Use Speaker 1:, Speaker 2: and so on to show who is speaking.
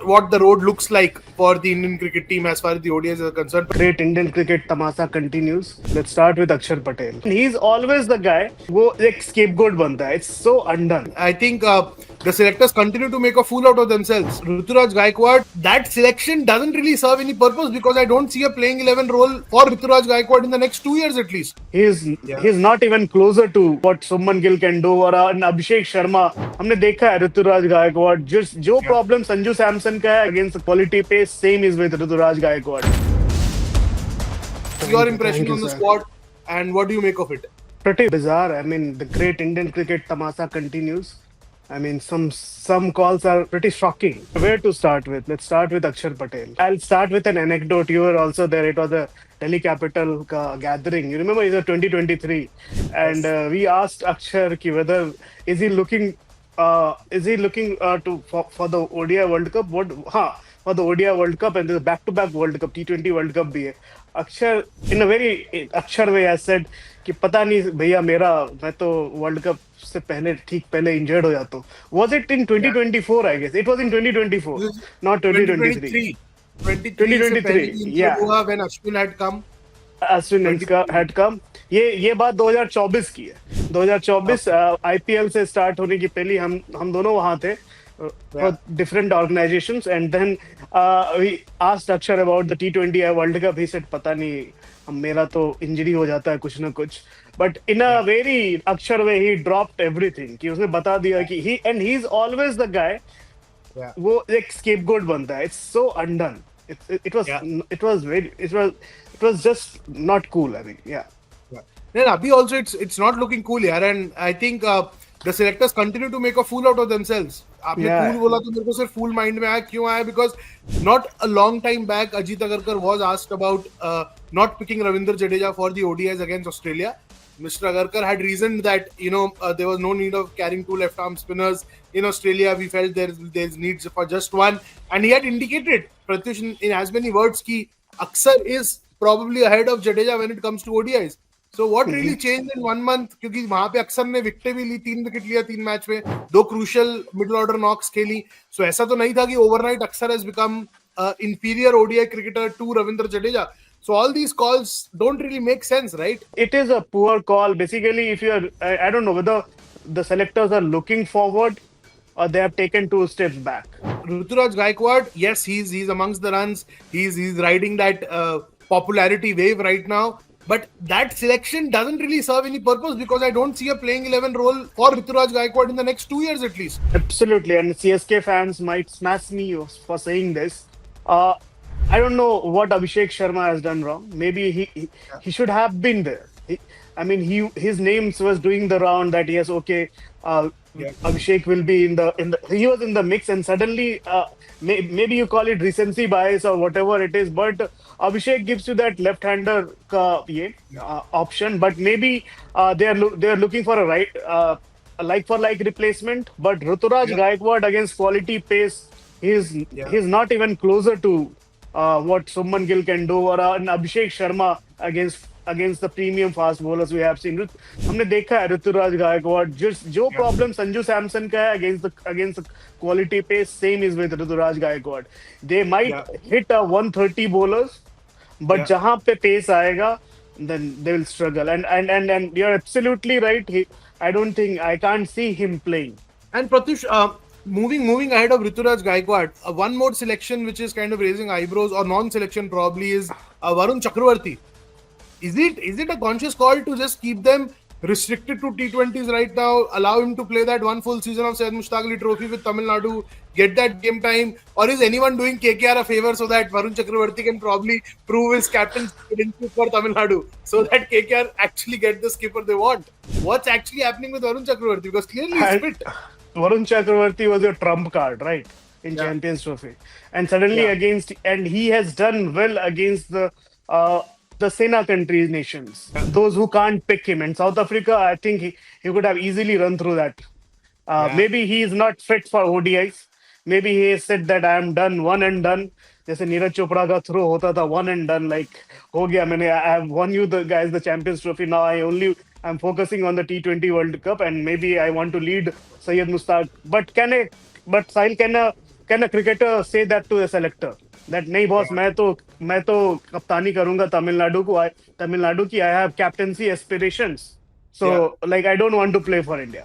Speaker 1: what the road looks like for the Indian cricket team as far as the ODIs are concerned.
Speaker 2: Great Indian cricket tamasa continues. Let's start with Akshar Patel. He's always the guy who like scapegoat banta hai. It's so undone.
Speaker 1: I think the selectors continue to make a fool out of themselves. Ruturaj Gaikwad, that selection doesn't really serve any purpose because I don't see a playing 11 role for Ruturaj Gaikwad in the next 2 years at least.
Speaker 2: He's not even closer to what Suman Gill can do or an Abhishek Sharma. हमने देखा है ऋतुराज गायकवाड़ जो problem Sanju Samson का है against quality पे same is with Rituraj Gaikwad.
Speaker 1: Your impression on the squad and what do you make of it?
Speaker 2: Pretty bizarre. I mean, the great Indian cricket tamasa continues. I mean, some calls are pretty shocking. Where to start with? Let's start with Akshar Patel. I'll start with an anecdote. You were also there. It was a Delhi Capital gathering. You remember it's a 2023, and we asked Akshar ki whether is he looking to for the ODI World Cup? For the ODI World Cup and the back-to-back World Cup, T20 World Cup भी है. Akshar, in a very Akshar way, has said कि पता नहीं भैया मैं तो world cup से पहले इंजर्ड हो जाता हूँ. Was it in 2024? I guess it was in 2024, not 2023. 2023, yeah.
Speaker 1: When Ashwin had come.
Speaker 2: had come. ये बात 2024 की है. 2024 आईपीएल से स्टार्ट होने की पहले हम दोनों वहां थे. For different organizations, and then we asked Akshar about the T20 World Cup. He said, "पता नहीं मेरा तो इंजरी हो जाता है कुछ ना कुछ." But in a very Akshar way, he dropped everything. कि उसने बता दिया कि he's always the guy वो एक scapegoat बनता है. It's so undone. It was just not cool. I mean, yeah.
Speaker 1: Then Abhi also it's not looking cool here, and I think the selectors continue to make a fool out of themselves. आपने cool बोला तो मेरे को सिर्फ fool mind में आया. क्यों आया? Because not a long time back, Ajit Agarkar was asked about not picking Ravindra Jadeja for the ODIs against Australia. Mr. Agarkar had reasoned that there was no need of carrying two left-arm spinners in Australia. We felt there's needs for just one, and he had indicated, Pratyush, in as many words, कि Akshar is probably ahead of Jadeja when it comes to ODIs. So what really changed in 1 month? क्योंकि वहां पे अक्सर ने wicket भी ली, 3 wicket लिया 3 match में, 2 crucial middle order Knox खेली. सो ऐसा तो नहीं था कि ओवरनाइट अक्सर has become inferior ODI cricketer to Ravindra Jadeja. So all these calls don't really make sense, right?
Speaker 2: It is a poor call. Basically, if you are, I don't know whether the selectors are looking forward or they have taken 2 steps back.
Speaker 1: Ruturaj Gaikwad, yes, he's amongst the runs. He's riding that popularity wave right now. But that selection doesn't really serve any purpose because I don't see a playing 11 role for Ruturaj Gaikwad in the next 2 years at least.
Speaker 2: Absolutely, and CSK fans might smash me for saying this. I don't know what Abhishek Sharma has done wrong. Maybe he should have been there. His name was doing the round that yes, okay, Abhishek will be in the. He was in the mix, and suddenly maybe you call it recency bias or whatever it is, but Abhishek gives you that left-hander option. But maybe they are looking for a like for like replacement. But Ruturaj Gaikwad against quality pace, he's not even closer to what Suman Gill can do or an Abhishek Sharma against the premium fast bowlers we have seen. हमने देखा है ऋतुराज गायकवाड़ जो problem Sanju Samson का है against quality pace, same is with Rituraj Gaekwad. They might hit a 130 bowlers, but जहां पे pace आएगा, then they will struggle. And you're absolutely right. I can't see him playing.
Speaker 1: And Pratyush, moving ahead of Ruturaj Gaikwad, one more selection which is kind of raising eyebrows, or non-selection probably, is Varun Chakravarti. Is it a conscious call to just keep them restricted to T20s right now, allow him to play that one full season of Syed Mushtaq Ali Trophy with Tamil Nadu, get that game time, or is anyone doing KKR a favor so that Varun Chakravarti can probably prove his captain's credentials for Tamil Nadu so that KKR actually get the skipper they want? What's actually happening with Varun Chakravarti? Because clearly he's fit.
Speaker 2: Varun Chakravarti was your trump card, right, in Champions Trophy, and suddenly and he has done well against the Sena countries nations, those who can't pick him. And South Africa, I think he could have easily run through that. Maybe he is not fit for ODIs. Maybe he has said that I am done, one and done. जैसे नीरज चोपड़ा का throw होता था, one and done, like हो गया मैंने, I have won you the guys the Champions Trophy. Now I'm focusing on the T20 World Cup, and maybe I want to lead Syed Mushtaq. But Sahil, can a cricketer say that to a selector that नहीं boss मैं तो कप्तानी करूंगा तमिलनाडु की I have captaincy aspirations so like I don't want to play for India.